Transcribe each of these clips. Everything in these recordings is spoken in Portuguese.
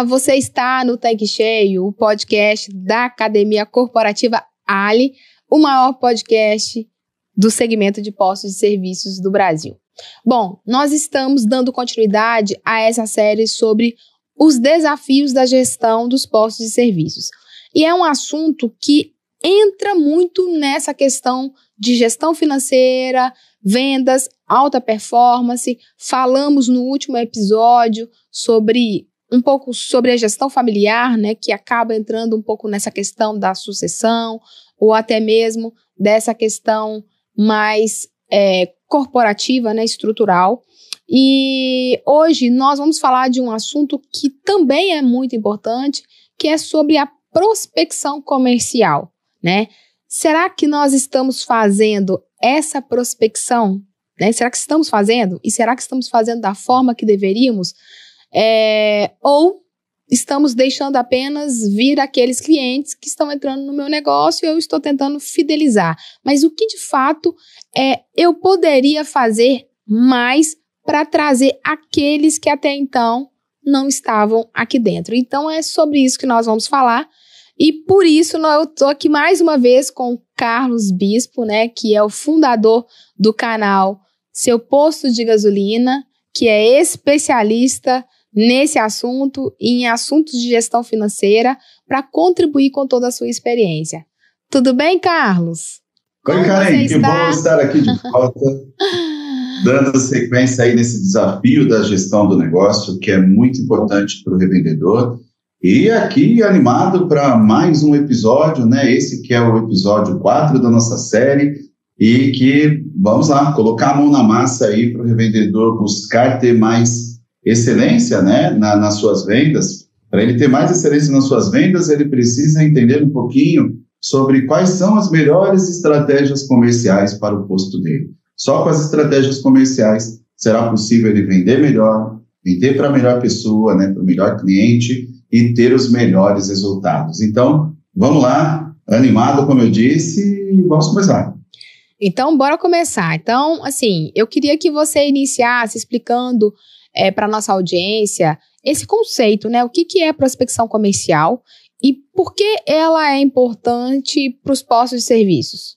você está no Tanque Cheio, o podcast da Academia Corporativa Ali, o maior podcast do segmento de postos de serviços do Brasil. Bom, nós estamos dando continuidade a essa série sobre os desafios da gestão dos postos de serviços. E é um assunto que entra muito nessa questão de gestão financeira, vendas, alta performance. Falamos no último episódio um pouco sobre a gestão familiar, né, que acaba entrando um pouco nessa questão da sucessão, ou até mesmo dessa questão mais corporativa, né, estrutural. E hoje nós vamos falar de um assunto que também é muito importante, que é sobre a prospecção comercial, né? Será que nós estamos fazendo essa prospecção, né? Será que estamos fazendo? E será que estamos fazendo da forma que deveríamos? Ou estamos deixando apenas vir aqueles clientes que estão entrando no meu negócio e eu estou tentando fidelizar? Mas o que de fato eu poderia fazer mais para trazer aqueles que até então não estavam aqui dentro? Então é sobre isso que nós vamos falar. E por isso eu estou aqui mais uma vez com o Carlos Bispo, né, que é o fundador do canal Seu Posto de Gasolina, que é especialista nesse assunto e em assuntos de gestão financeira, para contribuir com toda a sua experiência. Tudo bem, Carlos? Oi, Karen, que bom estar aqui de volta, dando sequência aí nesse desafio da gestão do negócio, que é muito importante para o revendedor. E aqui animado para mais um episódio, né? Esse que é o episódio 4 da nossa série, e que, vamos lá, colocar a mão na massa aí para o revendedor buscar ter mais excelência, né, nas suas vendas. Para ele ter mais excelência nas suas vendas, ele precisa entender um pouquinho sobre quais são as melhores estratégias comerciais para o posto dele. Só com as estratégias comerciais será possível ele vender melhor, vender para a melhor pessoa, né, para o melhor cliente e ter os melhores resultados. Então, vamos lá, animado, como eu disse, e vamos começar. Então, bora começar. Então, assim, eu queria que você iniciasse explicando para a nossa audiência esse conceito, né? O que é prospecção comercial e por que ela é importante para os postos de serviços?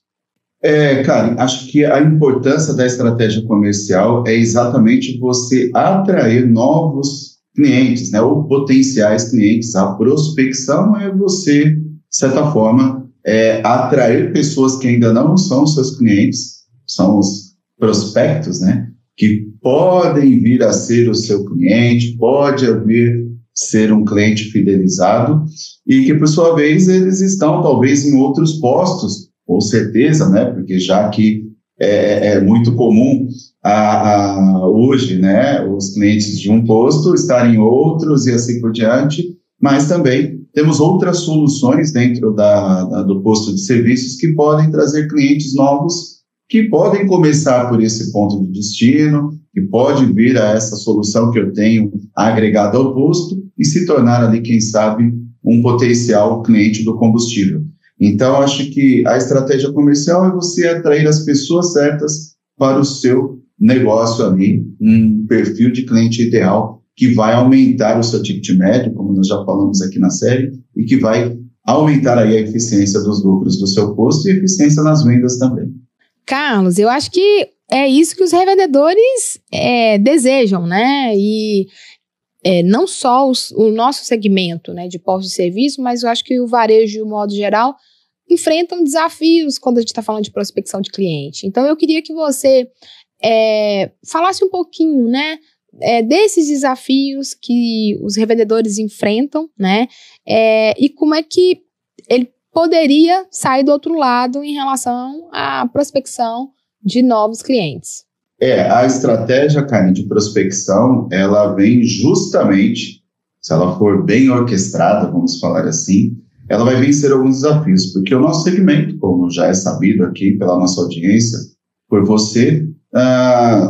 Cara, acho que a importância da estratégia comercial é exatamente você atrair novos clientes, né, ou potenciais clientes. A prospecção é você, de certa forma, atrair pessoas que ainda não são seus clientes, são os prospectos, né, que podem vir a ser o seu cliente, pode vir ser um cliente fidelizado e que, por sua vez, eles estão talvez em outros postos, com certeza, né, porque já que é muito comum hoje, né, os clientes de um posto estarem em outros e assim por diante, mas também temos outras soluções dentro do posto de serviços que podem trazer clientes novos, que podem começar por esse ponto de destino, que pode vir a essa solução que eu tenho agregada ao posto e se tornar ali, quem sabe, um potencial cliente do combustível. Então, acho que a estratégia comercial é você atrair as pessoas certas para o seu negócio ali, um perfil de cliente ideal que vai aumentar o seu ticket médio, como nós já falamos aqui na série, e que vai aumentar aí a eficiência dos lucros do seu posto e eficiência nas vendas também. Carlos, eu acho que é isso que os revendedores desejam, né? E não só o nosso segmento, né, de postos de serviço, mas eu acho que o varejo, de um modo geral, enfrentam desafios quando a gente está falando de prospecção de cliente. Então, eu queria que você falasse um pouquinho, né, desses desafios que os revendedores enfrentam, né, e como é que ele poderia sair do outro lado em relação à prospecção de novos clientes. A estratégia, Karen, de prospecção, ela vem justamente, se ela for bem orquestrada, vamos falar assim, ela vai vencer alguns desafios, porque o nosso segmento, como já é sabido aqui pela nossa audiência, por você,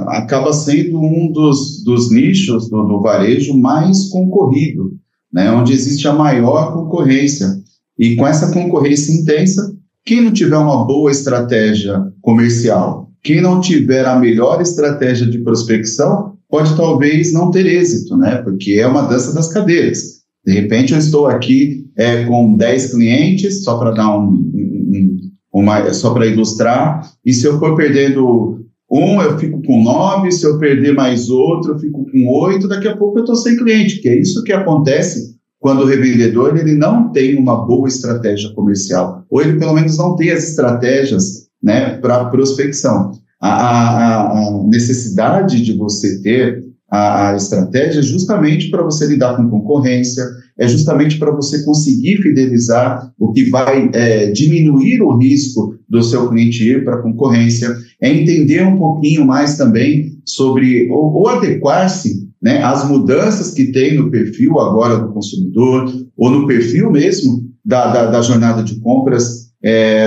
acaba sendo um dos nichos do varejo mais concorrido, né, onde existe a maior concorrência. E com essa concorrência intensa, quem não tiver uma boa estratégia comercial, quem não tiver a melhor estratégia de prospecção, pode talvez não ter êxito, né? Porque é uma dança das cadeiras. De repente, eu estou aqui com 10 clientes, só para dar só para ilustrar, e se eu for perdendo eu fico com 9, se eu perder mais outro, eu fico com 8, daqui a pouco eu estou sem cliente, que é isso que acontece quando o revendedor ele não tem uma boa estratégia comercial, ou ele pelo menos não tem as estratégias, né, para prospecção. A necessidade de você ter a estratégia é justamente para você lidar com concorrência, é justamente para você conseguir fidelizar, o que vai diminuir o risco do seu cliente ir para a concorrência, é entender um pouquinho mais também sobre, ou adequar-se, né, às mudanças que tem no perfil agora do consumidor, ou no perfil mesmo da jornada de compras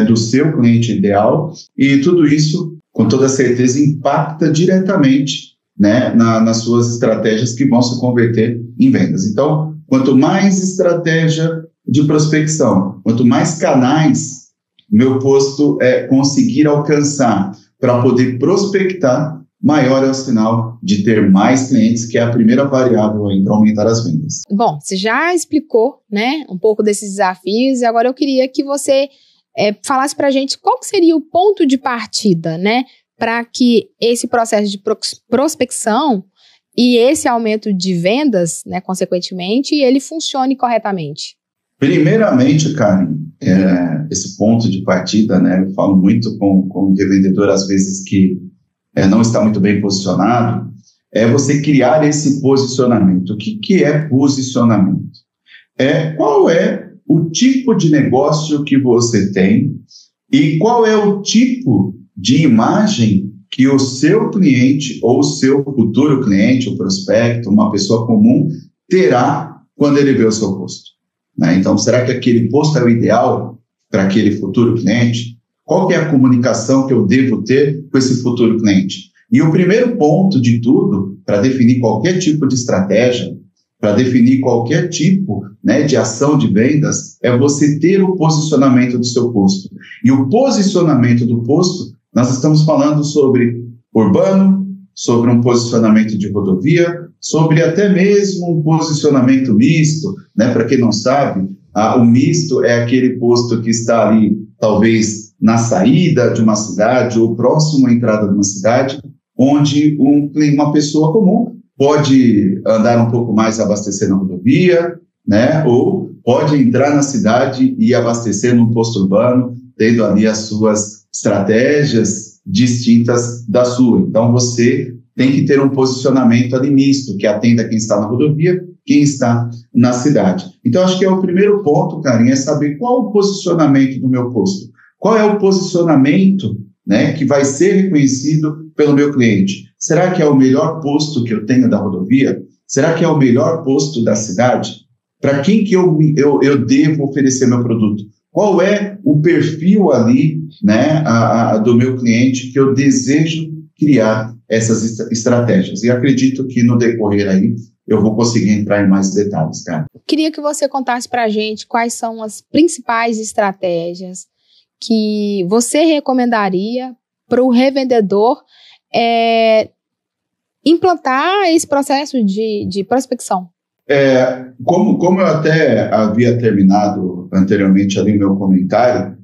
do seu cliente ideal, e tudo isso, com toda certeza, impacta diretamente, né, nas suas estratégias que vão se converter em vendas. Então, quanto mais estratégia de prospecção, quanto mais canais meu posto conseguir alcançar para poder prospectar, maior é o sinal de ter mais clientes, que é a primeira variável aí para aumentar as vendas. Bom, você já explicou, né, um pouco desses desafios, e agora eu queria que você falasse para a gente qual que seria o ponto de partida, né, para que esse processo de prospecção e esse aumento de vendas, né, consequentemente, ele funcione corretamente. Primeiramente, Karen, esse ponto de partida, né, eu falo muito com o revendedor, às vezes, que não está muito bem posicionado, é você criar esse posicionamento. O que é posicionamento? Qual é o tipo de negócio que você tem e qual é o tipo de imagem que o seu cliente ou o seu futuro cliente, o prospecto, uma pessoa comum, terá quando ele vê o seu posto, né? Então, será que aquele posto é o ideal para aquele futuro cliente? Qual que é a comunicação que eu devo ter com esse futuro cliente? E o primeiro ponto de tudo, para definir qualquer tipo de estratégia, para definir qualquer tipo, né, de ação de vendas, é você ter o posicionamento do seu posto. E o posicionamento do posto, nós estamos falando sobre urbano, sobre um posicionamento de rodovia, sobre até mesmo um posicionamento misto, né? Para quem não sabe, o misto é aquele posto que está ali, talvez, na saída de uma cidade ou próximo à entrada de uma cidade, onde uma pessoa comum pode andar um pouco mais e abastecer na rodovia, né? Ou pode entrar na cidade e abastecer num posto urbano, tendo ali as suas estratégias distintas da sua. Então, você tem que ter um posicionamento ali misto, que atenda quem está na rodovia, quem está na cidade. Então, acho que é o primeiro ponto, Karen, é saber qual o posicionamento do meu posto. Qual é o posicionamento, né, que vai ser reconhecido pelo meu cliente? Será que é o melhor posto que eu tenho da rodovia? Será que é o melhor posto da cidade? Para quem que eu devo oferecer meu produto? Qual é o perfil ali, né, do meu cliente que eu desejo criar essas estratégias? E acredito que no decorrer aí eu vou conseguir entrar em mais detalhes, cara. Queria que você contasse para a gente quais são as principais estratégias que você recomendaria para o revendedor implantar esse processo de prospecção. Como eu até havia terminado anteriormente ali o meu comentário,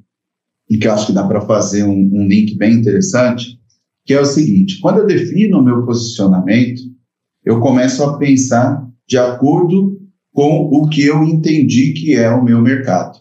e que eu acho que dá para fazer um link bem interessante, que é o seguinte: quando eu defino o meu posicionamento, eu começo a pensar de acordo com o que eu entendi que é o meu mercado,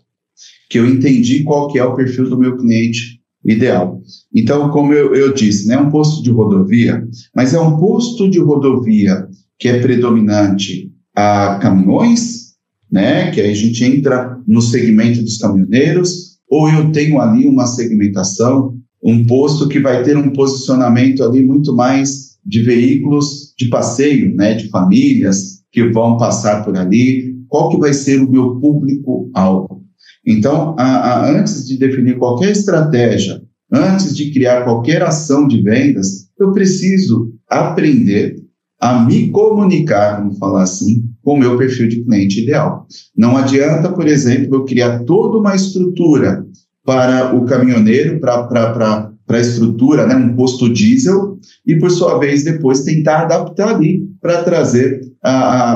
que eu entendi qual que é o perfil do meu cliente ideal. Então, como eu disse, não é um posto de rodovia, mas é um posto de rodovia que é predominante a caminhões, né, que aí a gente entra no segmento dos caminhoneiros, ou eu tenho ali uma segmentação, um posto que vai ter um posicionamento ali muito mais de veículos de passeio, né, de famílias que vão passar por ali. Qual que vai ser o meu público-alvo? Então, antes de definir qualquer estratégia, antes de criar qualquer ação de vendas, eu preciso aprender a me comunicar, vamos falar assim, com o meu perfil de cliente ideal. Não adianta, por exemplo, eu criar toda uma estrutura para o caminhoneiro, para a estrutura, né, um posto diesel, e por sua vez depois tentar adaptar ali para trazer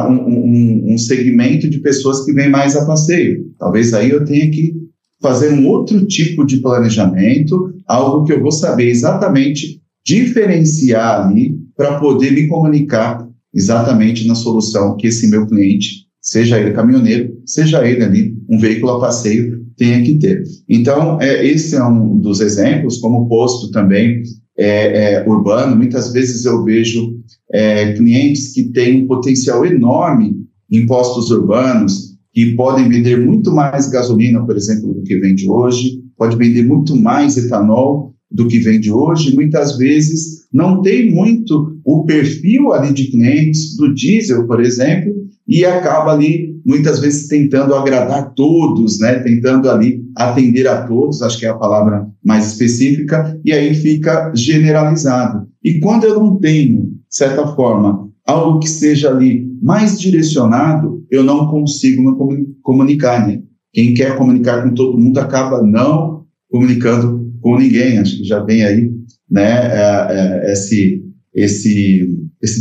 um segmento de pessoas que vêm mais a passeio. Talvez aí eu tenha que fazer um outro tipo de planejamento, algo que eu vou saber exatamente diferenciar ali para poder me comunicar exatamente na solução que esse meu cliente, seja ele caminhoneiro, seja ele ali um veículo a passeio, tenha que ter. Então, esse é um dos exemplos, como posto também urbano. Muitas vezes eu vejo clientes que têm um potencial enorme em postos urbanos, que podem vender muito mais gasolina, por exemplo, do que vende hoje, pode vender muito mais etanol do que vende hoje, muitas vezes não tem muito o perfil ali de clientes do diesel, por exemplo, e acaba ali, muitas vezes, tentando agradar todos, né? Tentando ali atender a todos, acho que é a palavra mais específica, e aí fica generalizado. E quando eu não tenho, de certa forma, algo que seja ali mais direcionado, eu não consigo me comunicar, né? Quem quer comunicar com todo mundo acaba não comunicando com ninguém. Acho que já vem aí, né, esse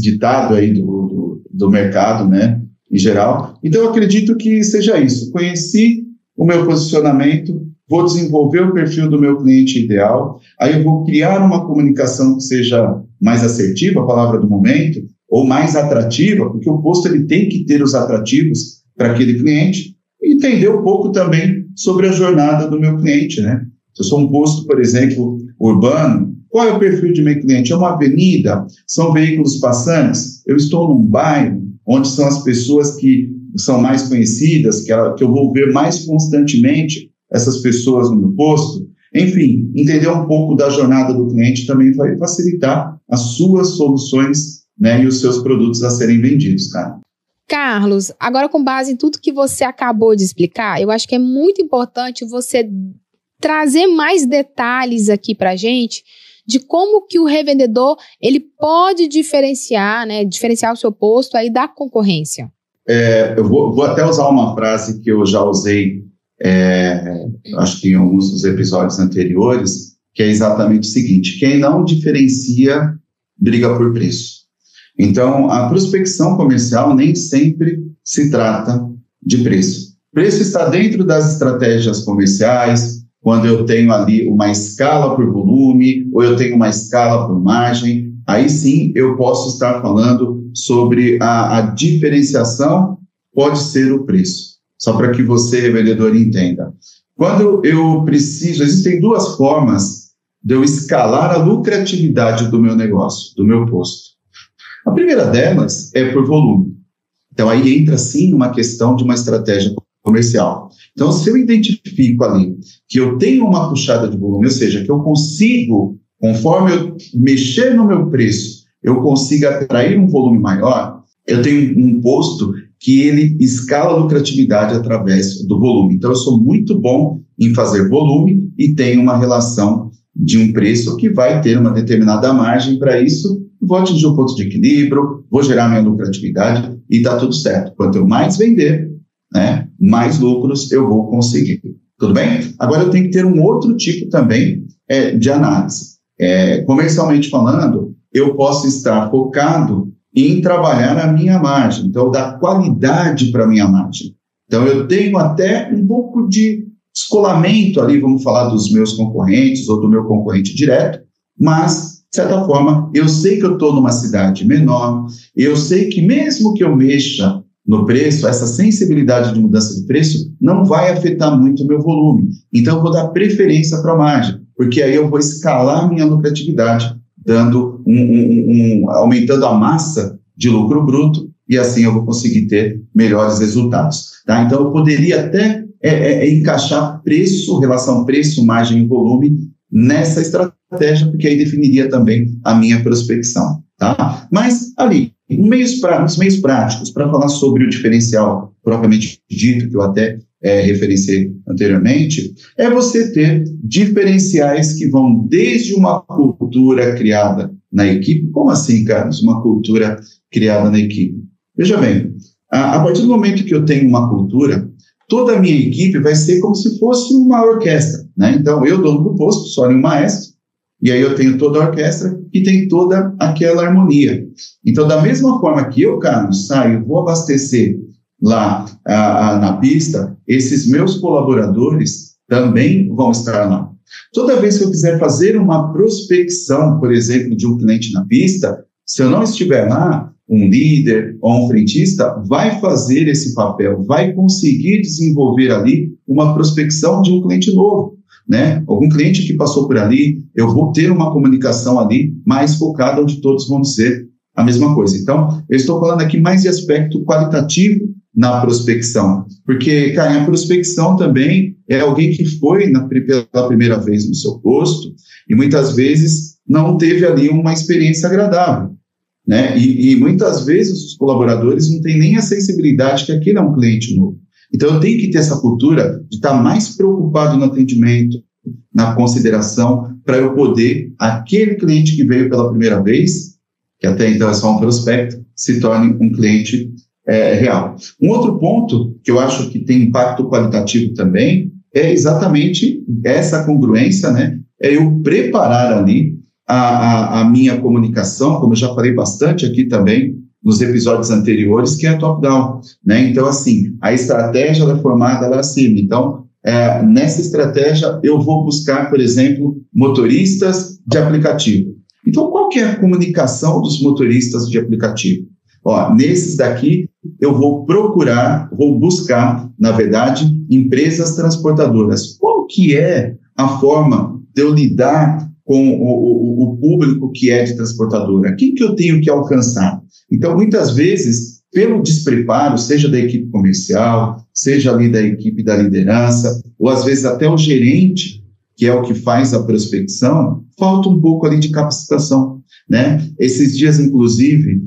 ditado aí do mercado, né, em geral. Então, eu acredito que seja isso. Conheci o meu posicionamento, vou desenvolver o perfil do meu cliente ideal, aí eu vou criar uma comunicação que seja mais assertiva, a palavra do momento, ou mais atrativa, porque o posto ele tem que ter os atrativos para aquele cliente, e entender um pouco também sobre a jornada do meu cliente, né? Se eu sou um posto, por exemplo, urbano, qual é o perfil de meu cliente? É uma avenida? São veículos passantes? Eu estou num bairro onde são as pessoas que são mais conhecidas, que eu vou ver mais constantemente essas pessoas no meu posto? Enfim, entender um pouco da jornada do cliente também vai facilitar as suas soluções, né, e os seus produtos a serem vendidos, cara. Carlos, agora com base em tudo que você acabou de explicar, eu acho que é muito importante você trazer mais detalhes aqui para a gente de como que o revendedor ele pode diferenciar, né, diferenciar o seu posto aí da concorrência. Eu vou até usar uma frase que eu já usei, acho que em alguns dos episódios anteriores, que é exatamente o seguinte: quem não diferencia, briga por preço. Então, a prospecção comercial nem sempre se trata de preço. Preço está dentro das estratégias comerciais, quando eu tenho ali uma escala por volume, ou eu tenho uma escala por margem, aí sim eu posso estar falando sobre a diferenciação, pode ser o preço. Só para que você, vendedor, entenda. Quando eu preciso, existem duas formas de eu escalar a lucratividade do meu negócio, do meu posto. A primeira delas é por volume. Então, aí entra, sim, uma questão de uma estratégia comercial. Então, se eu identifico ali que eu tenho uma puxada de volume, ou seja, que eu consigo, conforme eu mexer no meu preço, eu consigo atrair um volume maior, eu tenho um posto que ele escala a lucratividade através do volume. Então, eu sou muito bom em fazer volume e tenho uma relação de um preço que vai ter uma determinada margem para isso. Vou atingir um ponto de equilíbrio, vou gerar minha lucratividade e está tudo certo. Quanto eu mais vender, né, mais lucros eu vou conseguir. Tudo bem? Agora eu tenho que ter um outro tipo também de análise. Comercialmente falando, eu posso estar focado em trabalhar a minha margem, então dar qualidade para a minha margem. Então eu tenho até um pouco de descolamento ali, vamos falar dos meus concorrentes ou do meu concorrente direto, mas de certa forma, eu sei que eu estou numa cidade menor, eu sei que mesmo que eu mexa no preço, essa sensibilidade de mudança de preço não vai afetar muito o meu volume. Então, eu vou dar preferência para a margem, porque aí eu vou escalar minha lucratividade, dando aumentando a massa de lucro bruto, e assim eu vou conseguir ter melhores resultados. Tá? Então, eu poderia até encaixar preço, relação preço, margem e volume nessa estratégia, porque aí definiria também a minha prospecção, tá? Mas ali, nos meios práticos, para falar sobre o diferencial propriamente dito, que eu até referenciei anteriormente, é você ter diferenciais que vão desde uma cultura criada na equipe. Como assim, Carlos? Uma cultura criada na equipe? Veja bem, a partir do momento que eu tenho uma cultura, toda a minha equipe vai ser como se fosse uma orquestra, né? Então, eu, dono do posto, sou ali um maestro, e aí eu tenho toda a orquestra e tem toda aquela harmonia. Então, da mesma forma que eu, Carlos, saio, vou abastecer lá na pista, esses meus colaboradores também vão estar lá. Toda vez que eu quiser fazer uma prospecção, por exemplo, de um cliente na pista, se eu não estiver lá, um líder ou um frentista vai fazer esse papel, vai conseguir desenvolver ali uma prospecção de um cliente novo, né? Algum cliente que passou por ali, eu vou ter uma comunicação ali mais focada, onde todos vão dizer a mesma coisa. Então, eu estou falando aqui mais de aspecto qualitativo na prospecção, porque, cara, a prospecção também é alguém que foi pela primeira vez no seu posto e muitas vezes não teve ali uma experiência agradável, né? E muitas vezes os colaboradores não têm nem a sensibilidade que aquele é um cliente novo. Então, eu tenho que ter essa cultura de estar mais preocupado no atendimento, na consideração, para eu poder, aquele cliente que veio pela primeira vez, que até então é só um prospecto, se torne um cliente real. Um outro ponto que eu acho que tem impacto qualitativo também é exatamente essa congruência, né? É eu preparar ali a minha comunicação, como eu já falei bastante aqui também nos episódios anteriores, que é top-down, né? Então, assim, a estratégia ela é formada lá acima. Então, nessa estratégia, eu vou buscar, por exemplo, motoristas de aplicativo. Então, qual que é a comunicação dos motoristas de aplicativo? Ó, nesses daqui, eu vou buscar, na verdade, empresas transportadoras. Qual que é a forma de eu lidar com o público que é de transportadora? Quem que eu tenho que alcançar? Então, muitas vezes, pelo despreparo, seja da equipe comercial, seja ali da equipe da liderança, ou às vezes até o gerente, que é o que faz a prospecção, falta um pouco ali de capacitação, né? Esses dias, inclusive,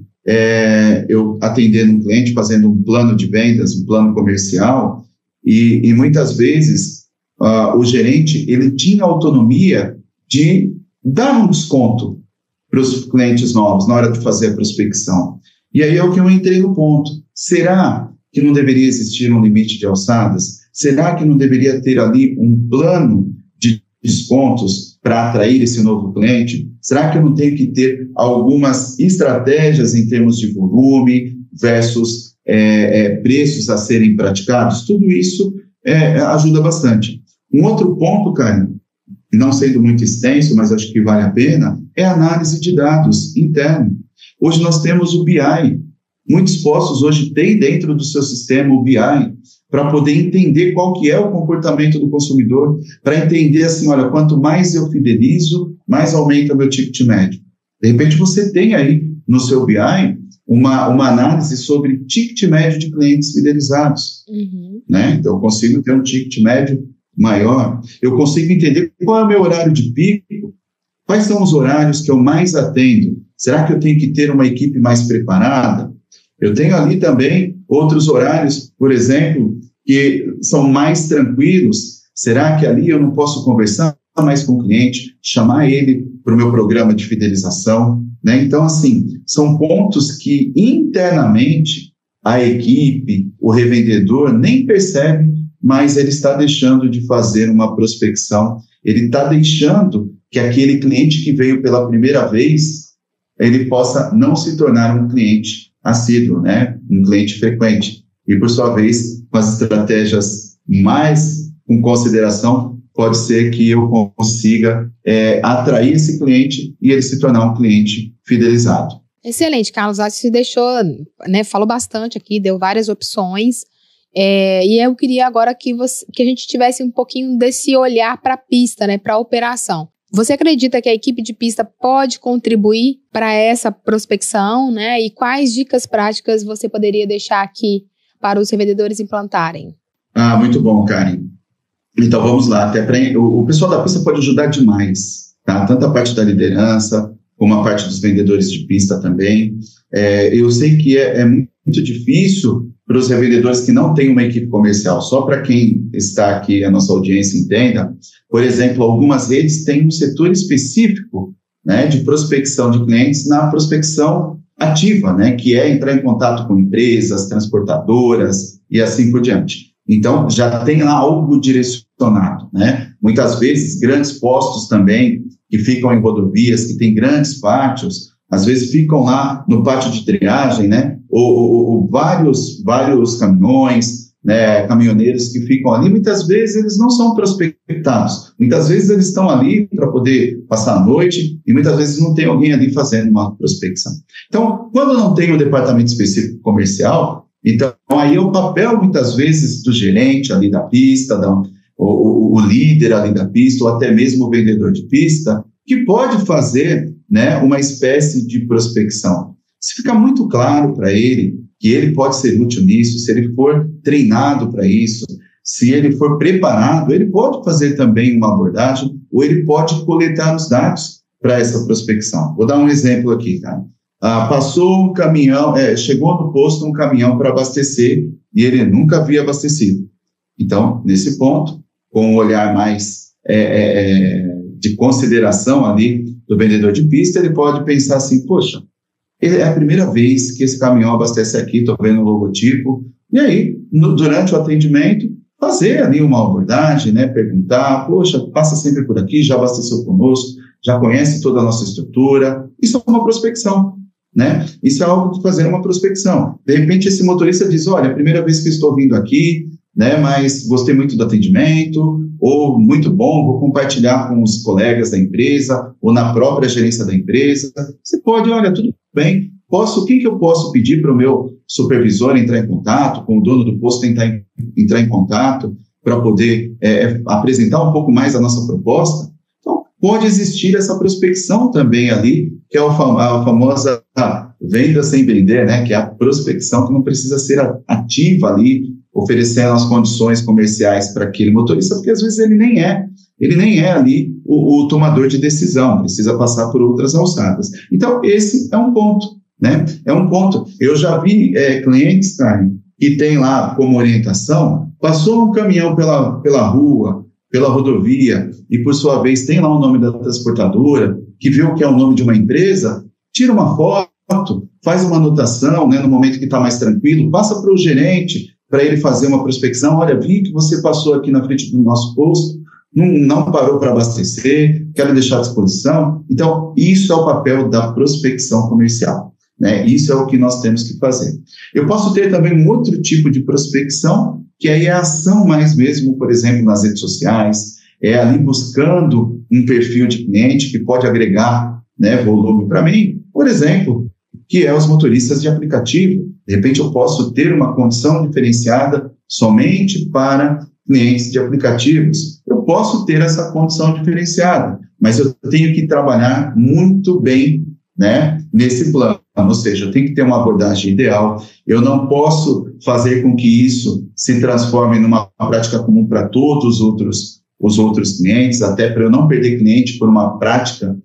eu atendendo um cliente, fazendo um plano de vendas, um plano comercial, e muitas vezes o gerente, ele tinha autonomia de dar um desconto para os clientes novos na hora de fazer a prospecção. E aí é o que eu entrei no ponto. Será que não deveria existir um limite de alçadas? Será que não deveria ter ali um plano de descontos para atrair esse novo cliente? Será que eu não tenho que ter algumas estratégias em termos de volume versus preços a serem praticados? Tudo isso ajuda bastante. Um outro ponto, Karen, não sendo muito extenso, mas acho que vale a pena, é a análise de dados interno. Hoje nós temos o BI. Muitos postos hoje têm dentro do seu sistema o BI para poder entender qual que é o comportamento do consumidor, para entender assim, olha, quanto mais eu fidelizo, mais aumenta o meu ticket médio. De repente você tem aí no seu BI uma análise sobre ticket médio de clientes fidelizados. Uhum. Né? Então eu consigo ter um ticket médio maior, eu consigo entender qual é o meu horário de pico, quais são os horários que eu mais atendo, será que eu tenho que ter uma equipe mais preparada? Eu tenho ali também outros horários, por exemplo, que são mais tranquilos, será que ali eu não posso conversar mais com o cliente, chamar ele para o meu programa de fidelização, né? Então, assim, são pontos que internamente a equipe, o revendedor nem percebe, mas ele está deixando de fazer uma prospecção, ele está deixando que aquele cliente que veio pela primeira vez, ele possa não se tornar um cliente assíduo, né? Um cliente frequente. E, por sua vez, com as estratégias mais com consideração, pode ser que eu consiga atrair esse cliente e ele se tornar um cliente fidelizado. Excelente, Carlos. Acho que você deixou, né, falou bastante aqui, deu várias opções. E eu queria agora que a gente tivesse um pouquinho desse olhar para a pista, né, para a operação. Você acredita que a equipe de pista pode contribuir para essa prospecção, né? E quais dicas práticas você poderia deixar aqui para os revendedores implantarem? Muito bom, Karen. Então vamos lá. O pessoal da pista pode ajudar demais, tá? Tanto a parte da liderança como a parte dos vendedores de pista também. Eu sei que é muito difícil para os revendedores que não têm uma equipe comercial. Só para quem está aqui, a nossa audiência entenda, por exemplo, algumas redes têm um setor específico, né, de prospecção de clientes na prospecção ativa, né, que é entrar em contato com empresas, transportadoras e assim por diante. Então, já tem lá algo direcionado, né? Muitas vezes, grandes postos também que ficam em rodovias, que tem grandes pátios, às vezes ficam lá no pátio de triagem, né? Ou vários caminhões, né, caminhoneiros que ficam ali, muitas vezes eles não são prospectados, muitas vezes eles estão ali para poder passar a noite e muitas vezes não tem alguém ali fazendo uma prospecção. Então, quando não tem um departamento específico comercial, então aí é o papel muitas vezes do gerente ali da pista, o líder ali da pista, ou até mesmo o vendedor de pista, que pode fazer, né, uma espécie de prospecção. Se fica muito claro para ele que ele pode ser útil nisso, se ele for treinado para isso, se ele for preparado, ele pode fazer também uma abordagem ou ele pode coletar os dados para essa prospecção. Vou dar um exemplo aqui, tá? Passou um caminhão, chegou no posto um caminhão para abastecer e ele nunca havia abastecido. Então, nesse ponto, com um olhar mais de consideração ali do vendedor de pista, ele pode pensar assim, poxa, é a primeira vez que esse caminhão abastece aqui, estou vendo o logotipo, e aí, durante o atendimento, fazer ali uma abordagem, né, perguntar, poxa, passa sempre por aqui, já abasteceu conosco, já conhece toda a nossa estrutura, isso é uma prospecção, né, isso é algo de fazer uma prospecção. De repente, esse motorista diz, olha, é a primeira vez que estou vindo aqui, né, mas gostei muito do atendimento, ou muito bom, vou compartilhar com os colegas da empresa, ou na própria gerência da empresa. Você pode, olha, tudo bem, o que eu posso pedir para o meu supervisor entrar em contato, com o dono do posto entrar em contato, para poder apresentar um pouco mais a nossa proposta? Então, pode existir essa prospecção também ali, que é a famosa venda sem vender, né, que é a prospecção que não precisa ser ativa ali, oferecendo as condições comerciais para aquele motorista, porque às vezes ele nem é ali o tomador de decisão, precisa passar por outras alçadas. Então, esse é um ponto, né? É um ponto. Eu já vi clientes, Karen, que tem lá como orientação, passou um caminhão pela rua, pela rodovia, e por sua vez tem lá o nome da transportadora, que viu que é o nome de uma empresa, tira uma foto, faz uma anotação, né, no momento que está mais tranquilo, passa para o gerente, para ele fazer uma prospecção, olha, vi que você passou aqui na frente do nosso posto, não parou para abastecer, quero deixar à disposição. Então, isso é o papel da prospecção comercial, né? Isso é o que nós temos que fazer. Eu posso ter também um outro tipo de prospecção, que aí é a ação mais mesmo, por exemplo, nas redes sociais, é ali buscando um perfil de cliente que pode agregar, né, volume para mim, por exemplo, que é os motoristas de aplicativo. De repente, eu posso ter uma condição diferenciada somente para clientes de aplicativos. Eu posso ter essa condição diferenciada, mas eu tenho que trabalhar muito bem, né, nesse plano. Ou seja, eu tenho que ter uma abordagem ideal. Eu não posso fazer com que isso se transforme numa prática comum para todos os outros clientes, até para eu não perder cliente por uma prática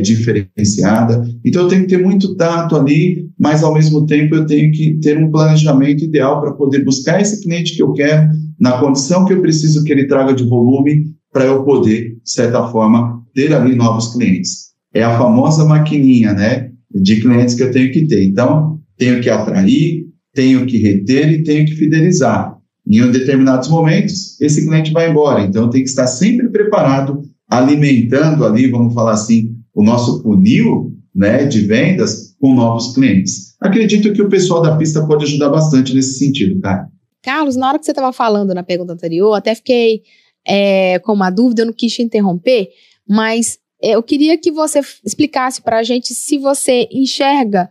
diferenciada. Então, eu tenho que ter muito tato ali, mas, ao mesmo tempo, eu tenho que ter um planejamento ideal para poder buscar esse cliente que eu quero, na condição que eu preciso que ele traga de volume, para eu poder, de certa forma, ter ali novos clientes. É a famosa maquininha, né, de clientes que eu tenho que ter. Então, tenho que atrair, tenho que reter e tenho que fidelizar. Em determinados momentos, esse cliente vai embora. Então, eu tenho que estar sempre preparado, alimentando ali, vamos falar assim, o nosso funil, né, de vendas com novos clientes. Acredito que o pessoal da pista pode ajudar bastante nesse sentido, cara. Carlos, na hora que você estava falando na pergunta anterior, até fiquei com uma dúvida, eu não quis te interromper, mas eu queria que você explicasse para a gente se você enxerga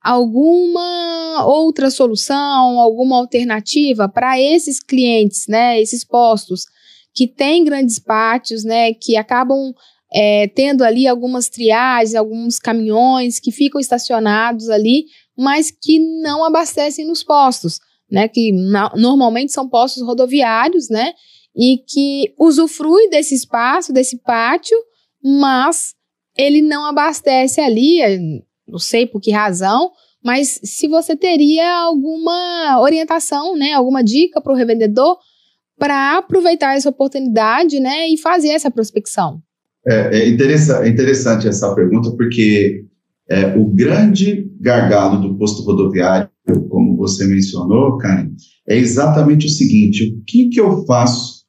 alguma outra solução, alguma alternativa para esses clientes, né, esses postos que têm grandes pátios, né, que acabam tendo ali algumas triagens, alguns caminhões que ficam estacionados ali, mas que não abastecem nos postos, né, que normalmente são postos rodoviários, né, e que usufrui desse espaço, desse pátio, mas ele não abastece ali, não sei por que razão, mas se você teria alguma orientação, né, alguma dica para o revendedor para aproveitar essa oportunidade, né, e fazer essa prospecção. É interessante essa pergunta, porque o grande gargalo do posto rodoviário, como você mencionou, Karen, é exatamente o seguinte: o que eu faço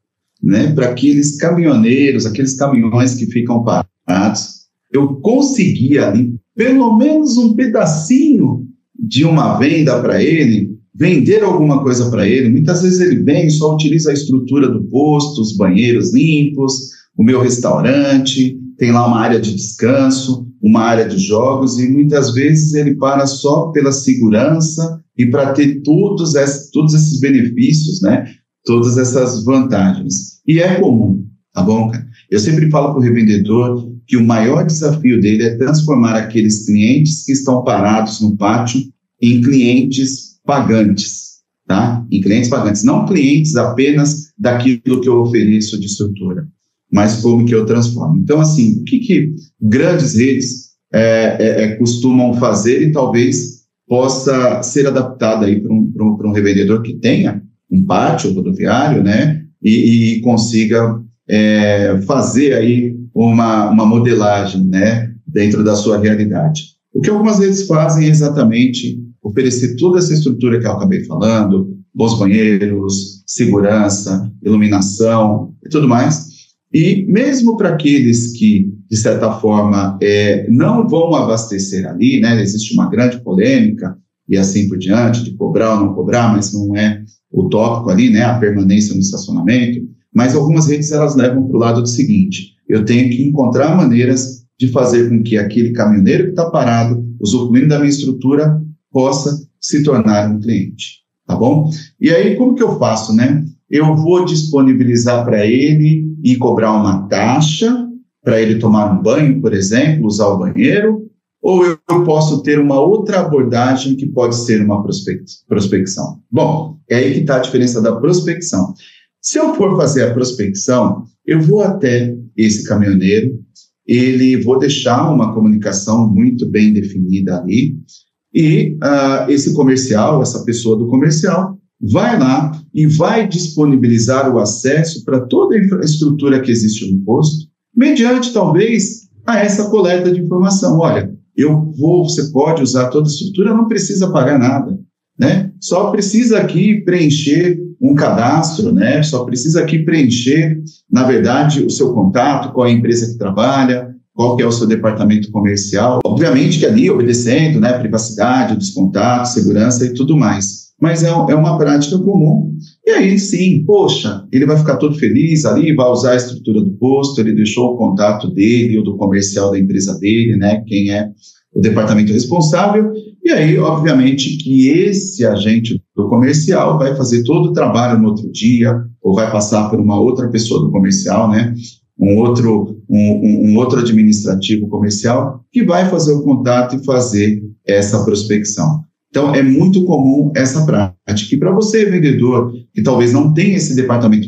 né, para aqueles caminhoneiros, aqueles caminhões que ficam parados, eu conseguia ali, pelo menos um pedacinho de uma venda para ele, vender alguma coisa para ele. Muitas vezes ele vem e só utiliza a estrutura do posto, os banheiros limpos, o meu restaurante, tem lá uma área de descanso, uma área de jogos, e muitas vezes ele para só pela segurança e para ter todos esses benefícios, né? Todas essas vantagens. E é comum, tá bom, cara? Eu sempre falo para o revendedor que o maior desafio dele é transformar aqueles clientes que estão parados no pátio em clientes pagantes, tá? Em clientes pagantes, não clientes apenas daquilo que eu ofereço de estrutura, mas como que eu transformo. Então, assim, o que grandes redes costumam fazer e talvez possa ser adaptado aí para um revendedor que tenha um pátio rodoviário, né, e consiga fazer aí uma modelagem, né, dentro da sua realidade. O que algumas redes fazem é exatamente oferecer toda essa estrutura que eu acabei falando, bons banheiros, segurança, iluminação e tudo mais. E mesmo para aqueles que, de certa forma, não vão abastecer ali, né, existe uma grande polêmica e assim por diante, de cobrar ou não cobrar, mas não é o tópico ali, né, a permanência no estacionamento, mas algumas redes elas levam para o lado do seguinte: eu tenho que encontrar maneiras de fazer com que aquele caminhoneiro que está parado, usufruindo da minha estrutura, possa se tornar um cliente, tá bom? E aí, como que eu faço, né? Eu vou disponibilizar para ele e cobrar uma taxa para ele tomar um banho, por exemplo, usar o banheiro, ou eu posso ter uma outra abordagem que pode ser uma prospecção. Bom, é aí que está a diferença da prospecção. Se eu for fazer a prospecção, eu vou até esse caminhoneiro, vou deixar uma comunicação muito bem definida ali, e esse comercial, essa pessoa do comercial, vai lá e vai disponibilizar o acesso para toda a infraestrutura que existe no posto, mediante, talvez, a essa coleta de informação. Olha, você pode usar toda a estrutura, não precisa pagar nada, né? Só precisa aqui preencher um cadastro, né? Só precisa aqui preencher, na verdade, o seu contato, qual é a empresa que trabalha, qual que é o seu departamento comercial. Obviamente que ali, obedecendo, né, privacidade, dos contatos, segurança e tudo mais. Mas é uma prática comum. E aí, sim, poxa, ele vai ficar todo feliz ali, vai usar a estrutura do posto, ele deixou o contato dele ou do comercial da empresa dele, né, quem é o departamento responsável, e aí, obviamente, que esse agente do comercial vai fazer todo o trabalho no outro dia, ou vai passar por uma outra pessoa do comercial, né, um outro administrativo comercial, que vai fazer o contato e fazer essa prospecção. Então, é muito comum essa prática. E para você, vendedor, que talvez não tenha esse departamento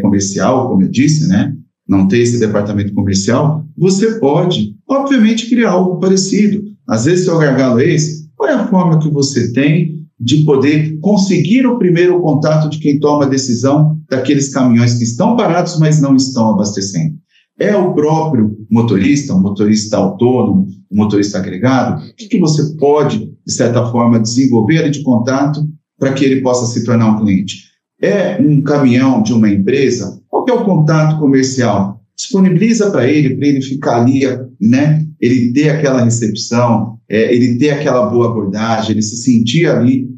comercial, como eu disse, né? Não tem esse departamento comercial, você pode, obviamente, criar algo parecido. Às vezes, seu gargalo é esse. Qual é a forma que você tem de poder conseguir o primeiro contato de quem toma a decisão daqueles caminhões que estão parados, mas não estão abastecendo? É o próprio motorista, um motorista autônomo, um motorista agregado? O que você pode, de certa forma, desenvolver de contato para que ele possa se tornar um cliente? É um caminhão de uma empresa? Qual que é o contato comercial? Disponibiliza para ele ficar ali, né? Ele ter aquela recepção, ele ter aquela boa abordagem, ele se sentir ali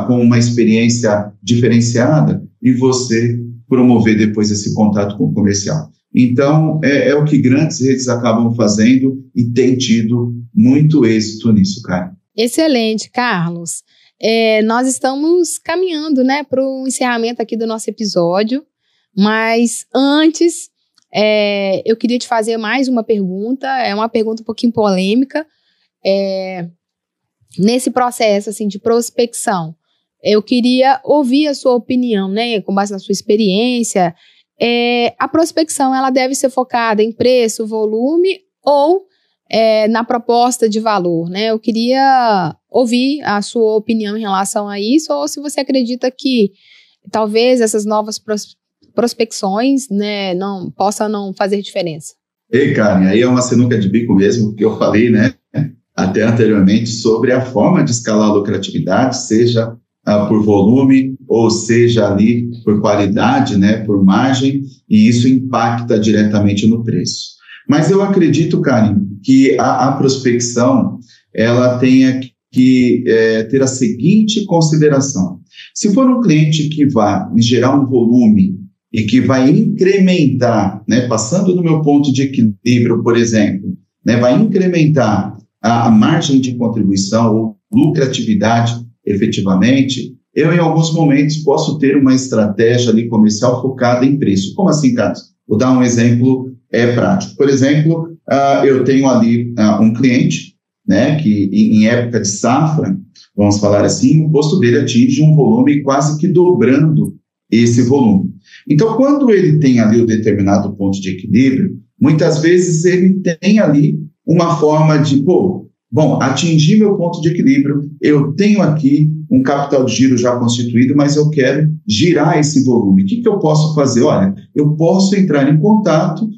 com uma experiência diferenciada e você promover depois esse contato com o comercial. Então, é o que grandes redes acabam fazendo e tem tido muito êxito nisso, cara. Excelente, Carlos. Nós estamos caminhando, né, para o encerramento aqui do nosso episódio, mas antes eu queria te fazer mais uma pergunta, é uma pergunta um pouquinho polêmica. Nesse processo assim, de prospecção, eu queria ouvir a sua opinião, né, com base na sua experiência. A prospecção ela deve ser focada em preço, volume ou na proposta de valor, né? Eu queria ouvir a sua opinião em relação a isso, ou se você acredita que talvez essas novas prospecções, né, possam não fazer diferença. Karen, aí é uma sinuca de bico mesmo, que eu falei, né, até anteriormente, sobre a forma de escalar a lucratividade, seja por volume, ou seja ali por qualidade, né, por margem, e isso impacta diretamente no preço. Mas eu acredito, Karen, que a prospecção, ela tenha que ter a seguinte consideração. Se for um cliente que vai me gerar um volume e que vai incrementar, né, passando do meu ponto de equilíbrio, por exemplo, né, vai incrementar a margem de contribuição ou lucratividade efetivamente, eu em alguns momentos posso ter uma estratégia ali comercial focada em preço. Como assim, Carlos? Vou dar um exemplo prático. Por exemplo, eu tenho ali um cliente, né, que em época de safra, vamos falar assim, o custo dele atinge um volume quase que dobrando esse volume. Então, quando ele tem ali o determinado ponto de equilíbrio, muitas vezes ele tem ali uma forma de, atingir meu ponto de equilíbrio, eu tenho aqui um capital de giro já constituído, mas eu quero girar esse volume. O que eu posso fazer? Olha, eu posso entrar em contato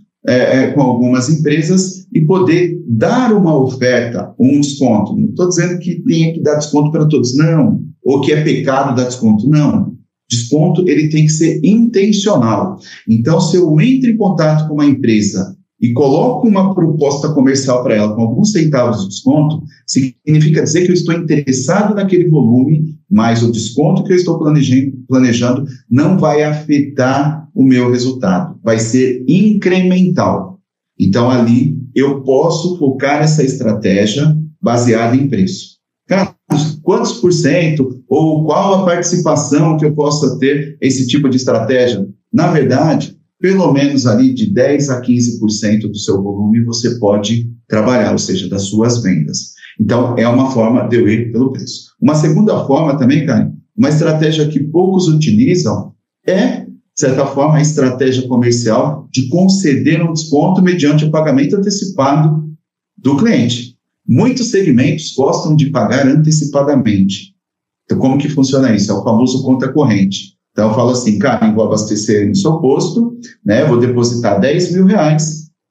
com algumas empresas e poder dar uma oferta, um desconto. Não estou dizendo que tenha que dar desconto para todos, não. Ou que é pecado dar desconto, não. Desconto, ele tem que ser intencional. Então, se eu entro em contato com uma empresa e coloco uma proposta comercial para ela com alguns centavos de desconto, significa dizer que eu estou interessado naquele volume, mas o desconto que eu estou planejando não vai afetar o meu resultado, vai ser incremental. Então, ali, eu posso focar essa estratégia baseada em preço. Carlos, quantos por cento ou qual a participação que eu possa ter esse tipo de estratégia? Na verdade, pelo menos ali de 10% a 15% do seu volume você pode trabalhar, ou seja, das suas vendas. Então, é uma forma de eu ir pelo preço. Uma segunda forma também, Karen, uma estratégia que poucos utilizam é, de certa forma, a estratégia comercial de conceder um desconto mediante o pagamento antecipado do cliente. Muitos segmentos gostam de pagar antecipadamente. Então, como que funciona isso? É o famoso conta corrente. Então, eu falo assim, cara, vou abastecer no seu posto, né, vou depositar R$10.000,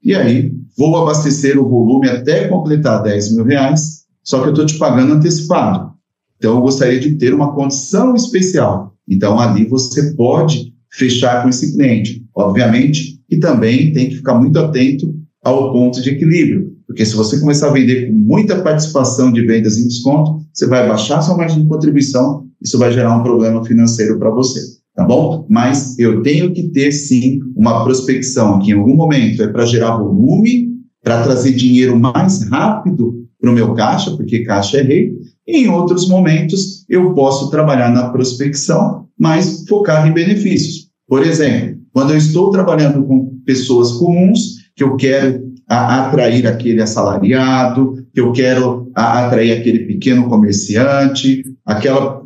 e aí vou abastecer o volume até completar R$10.000, só que eu estou te pagando antecipado. Então, eu gostaria de ter uma condição especial. Então, ali você pode fechar com esse cliente. Obviamente, e também tem que ficar muito atento ao ponto de equilíbrio, porque se você começar a vender com muita participação de vendas em desconto, você vai baixar sua margem de contribuição, isso vai gerar um problema financeiro para você, tá bom? Mas eu tenho que ter, sim, uma prospecção que em algum momento é para gerar volume, para trazer dinheiro mais rápido para o meu caixa, porque caixa é rei, e em outros momentos eu posso trabalhar na prospecção, mas focado em benefícios. Por exemplo, quando eu estou trabalhando com pessoas comuns, que eu quero atrair aquele assalariado, que eu quero atrair aquele pequeno comerciante, aquela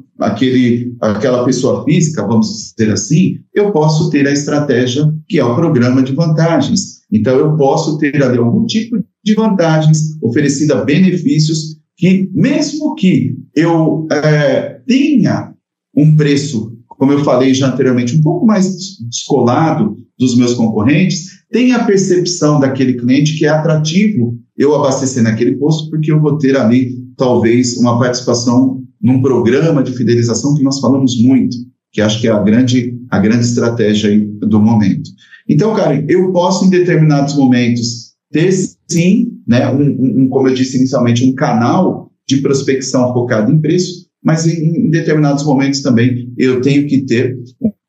pessoa física, vamos dizer assim, eu posso ter a estratégia que é o programa de vantagens. Então, eu posso ter ali algum tipo de vantagens oferecida, benefícios, que mesmo que eu tenha um preço, como eu falei já anteriormente, um pouco mais descolado dos meus concorrentes, tem a percepção daquele cliente que é atrativo eu abastecer naquele posto, porque eu vou ter ali, talvez, uma participação num programa de fidelização que nós falamos muito, que acho que é a grande estratégia aí do momento. Então, Karen, eu posso, em determinados momentos, ter, sim, né, como eu disse inicialmente, um canal de prospecção focado em preço, mas em determinados momentos também eu tenho que ter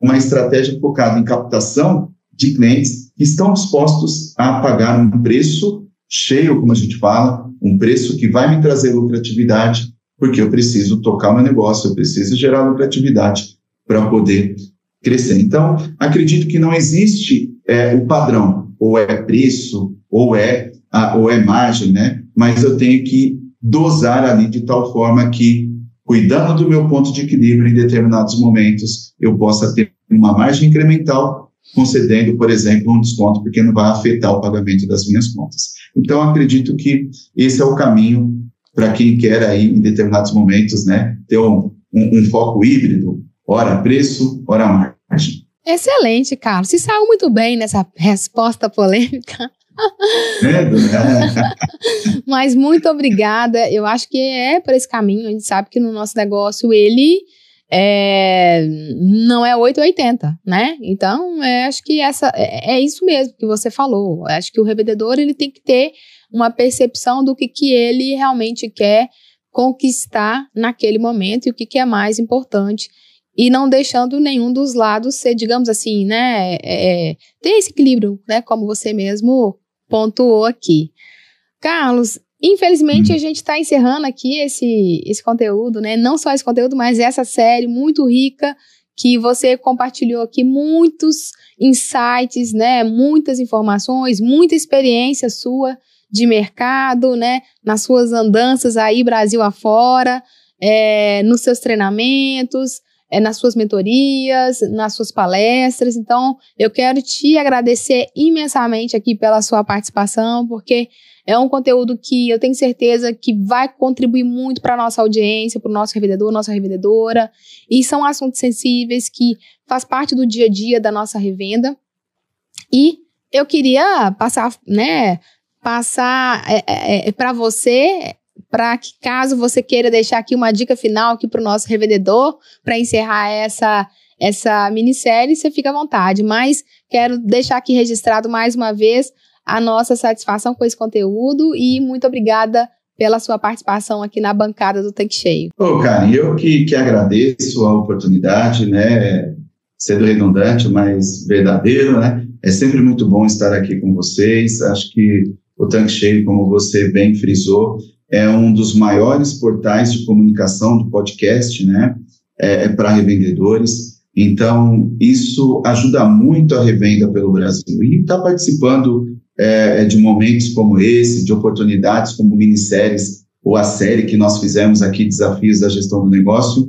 uma estratégia focada em captação de clientes que estão dispostos a pagar um preço cheio, como a gente fala, um preço que vai me trazer lucratividade, porque eu preciso tocar meu negócio, eu preciso gerar lucratividade para poder crescer. Então, acredito que não existe o padrão, ou é preço, ou é margem, né? Mas eu tenho que dosar ali de tal forma que, cuidando do meu ponto de equilíbrio em determinados momentos, eu possa ter uma margem incremental, concedendo, por exemplo, um desconto, porque não vai afetar o pagamento das minhas contas. Então, acredito que esse é o caminho para quem quer aí, em determinados momentos, né, ter um foco híbrido, ora preço, ora margem. Excelente, Carlos. Você saiu muito bem nessa resposta polêmica. Mas muito obrigada. Eu acho que é por esse caminho. A gente sabe que no nosso negócio ele não é 8 ou 80, né? Então, acho que é isso mesmo que você falou. Acho que o revendedor ele tem que ter uma percepção do que ele realmente quer conquistar naquele momento e o que é mais importante, e não deixando nenhum dos lados ser, digamos assim, né, ter esse equilíbrio, né, como você mesmo pontuou aqui. Carlos, infelizmente a gente está encerrando aqui esse conteúdo, né, não só esse conteúdo, mas essa série muito rica, que você compartilhou aqui muitos insights, né, muitas informações, muita experiência sua de mercado, né, nas suas andanças aí Brasil afora, nos seus treinamentos, nas suas mentorias, nas suas palestras. Então, eu quero te agradecer imensamente aqui pela sua participação, porque é um conteúdo que eu tenho certeza que vai contribuir muito para a nossa audiência, para o nosso revendedor, nossa revendedora, e são assuntos sensíveis que faz parte do dia a dia da nossa revenda. E eu queria passar para você, para que caso você queira deixar aqui uma dica final aqui para o nosso revendedor, para encerrar essa minissérie, você fica à vontade. Mas quero deixar aqui registrado mais uma vez a nossa satisfação com esse conteúdo e muito obrigada pela sua participação aqui na bancada do Tanque Cheio. Karen, eu que agradeço a oportunidade, né, sendo redundante, mas verdadeiro, né, é sempre muito bom estar aqui com vocês. Acho que o Tanque Cheio, como você bem frisou, é um dos maiores portais de comunicação do podcast, né, para revendedores. Então, isso ajuda muito a revenda pelo Brasil. E estar participando de momentos como esse, de oportunidades como minisséries, ou a série que nós fizemos aqui, Desafios da Gestão do Negócio,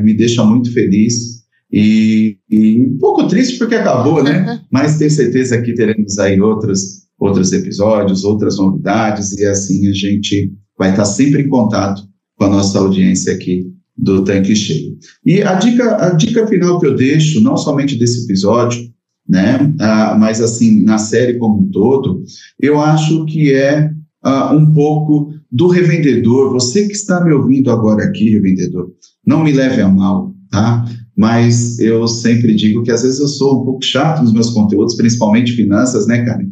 me deixa muito feliz e um pouco triste porque acabou, né? Mas tenho certeza que teremos aí outros episódios, outras novidades, e assim a gente vai estar sempre em contato com a nossa audiência aqui do Tanque Cheio. E a dica final que eu deixo, não somente desse episódio, né, mas assim, na série como um todo, eu acho que um pouco do revendedor. Você que está me ouvindo agora aqui, revendedor, não me leve a mal, tá? Mas eu sempre digo que às vezes eu sou um pouco chato nos meus conteúdos, principalmente finanças, né, Karen?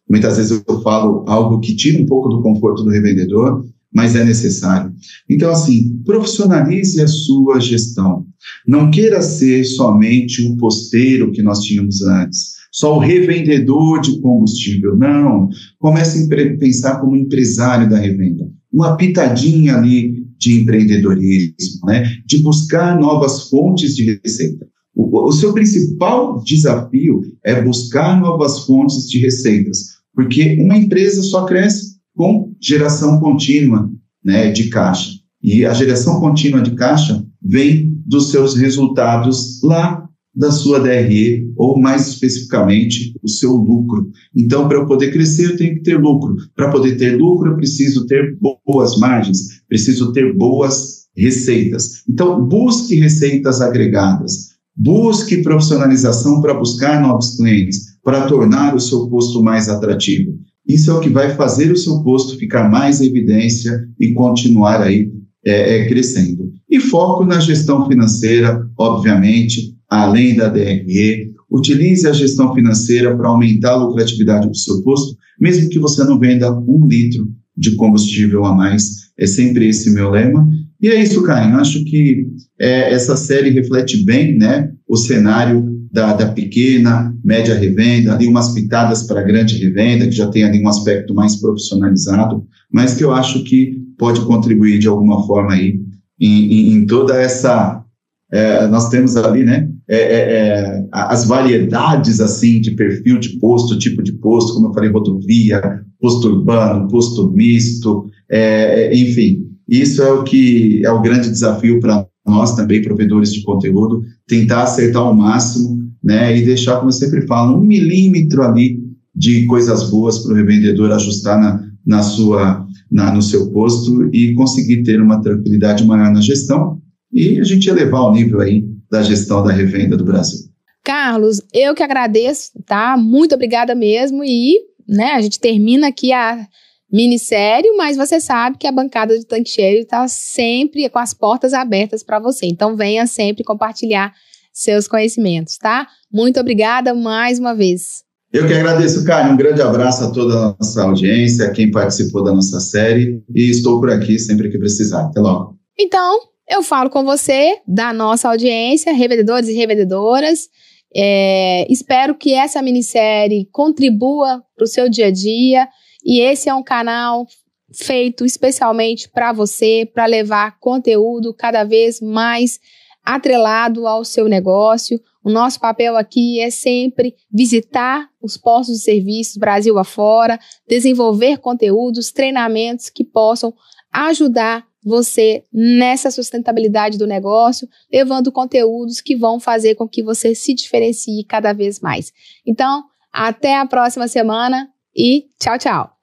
Muitas vezes eu falo algo que tira um pouco do conforto do revendedor, mas é necessário. Então, assim, profissionalize a sua gestão. Não queira ser somente o posteiro que nós tínhamos antes, só o revendedor de combustível. Não. Comece a pensar como empresário da revenda. Uma pitadinha ali de empreendedorismo, né? De buscar novas fontes de receita. O seu principal desafio é buscar novas fontes de receitas, porque uma empresa só cresce com geração contínua, né, de caixa. E a geração contínua de caixa vem dos seus resultados lá da sua DRE, ou mais especificamente, o seu lucro. Então, para eu poder crescer, eu tenho que ter lucro. Para poder ter lucro, eu preciso ter boas margens, preciso ter boas receitas. Então, busque receitas agregadas, busque profissionalização para buscar novos clientes, para tornar o seu posto mais atrativo. Isso é o que vai fazer o seu posto ficar mais em evidência e continuar aí crescendo. E foco na gestão financeira, obviamente, além da DRE. Utilize a gestão financeira para aumentar a lucratividade do seu posto, mesmo que você não venda 1 litro de combustível a mais. É sempre esse meu lema. E é isso, Caio. Acho que essa série reflete bem, né, o cenário da pequena, média revenda, ali umas pitadas para a grande revenda, que já tem ali um aspecto mais profissionalizado, mas que eu acho que pode contribuir de alguma forma aí em toda essa... nós temos ali, né, as variedades, assim, de perfil de posto, tipo de posto, como eu falei, rodovia, posto urbano, posto misto, enfim, isso é o grande desafio para nós também, provedores de conteúdo, tentar acertar ao máximo, né, e deixar, como eu sempre falo, 1 milímetro ali de coisas boas para o revendedor ajustar no seu posto e conseguir ter uma tranquilidade maior na gestão e a gente elevar o nível aí da gestão da revenda do Brasil. Carlos, eu que agradeço, tá? Muito obrigada mesmo e, né, a gente termina aqui minissérie, mas você sabe que a bancada do Tanque Cheio está sempre com as portas abertas para você. Então, venha sempre compartilhar seus conhecimentos, tá? Muito obrigada mais uma vez. Eu que agradeço, Karen. Um grande abraço a toda a nossa audiência, a quem participou da nossa série, e estou por aqui sempre que precisar. Até logo. Então, eu falo com você, da nossa audiência, revendedores e revendedoras. Espero que essa minissérie contribua para o seu dia a dia, e esse é um canal feito especialmente para você, para levar conteúdo cada vez mais atrelado ao seu negócio. O nosso papel aqui é sempre visitar os postos de serviços Brasil afora, desenvolver conteúdos, treinamentos que possam ajudar você nessa sustentabilidade do negócio, levando conteúdos que vão fazer com que você se diferencie cada vez mais. Então, até a próxima semana e tchau, tchau!